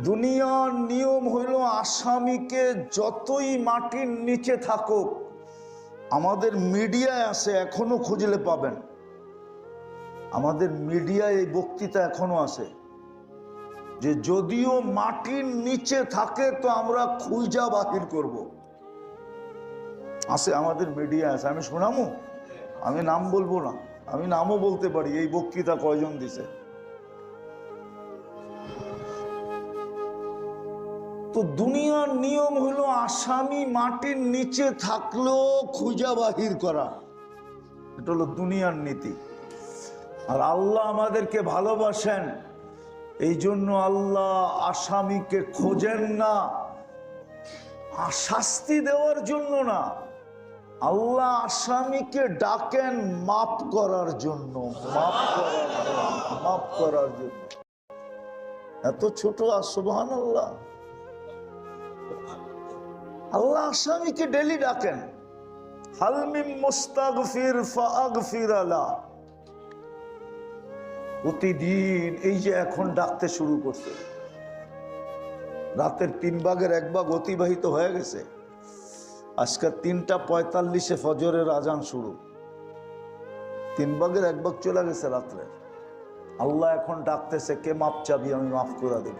দুনিয়ার নিয়ম হইল আসামিকে যতই মাটির নিচে থাকুক, আমাদের মিডিয়ায় আছে, এখনো খুঁজলে পাবেন, আমাদের মিডিয়ায় এই বক্তৃতা এখনো আছে যে যদিও মাটির নিচে থাকে তো আমরা খুঁজা বাহির করব। আছে, আমাদের মিডিয়া আছে, আমি শোনামু, আমি নাম বলবো না, আমি নামও বলতে পারি, এই বক্তৃতা কয়জন দিছে। তো দুনিয়ার নিয়ম হলো আসামি মাটির নিচে থাকলেও খুঁজা বাহির করা, এটা হলো দুনিয়ার নীতি। আর আল্লাহ আমাদেরকে ভালোবাসেন, এই জন্য আল্লাহ আসামিকে খোঁজেন না শাস্তি দেওয়ার জন্য না, আল্লাহ আসামিকে ডাকেন মাফ করার জন্য, মাফ করার জন্য। এত ছোট, সুবহানাল্লাহ। আল্লাহ আসামিকে ডেলি ডাকেন, হাল মিন মুস্তাগফির ফাগফির লা। প্রতিদিন এই যে এখন ডাকতে শুরু করছে, রাতের 3 ভাগের 1 ভাগ অতিবাহিত হয়ে গেছে, আজকে 3:45 ফজরের আজান শুরু, 3 ভাগের 1 ভাগ চলে গেছে রাত্রে। আল্লাহ এখন ডাকতেছে, কে মাপ চাবি, আমি মাফ করে দেব।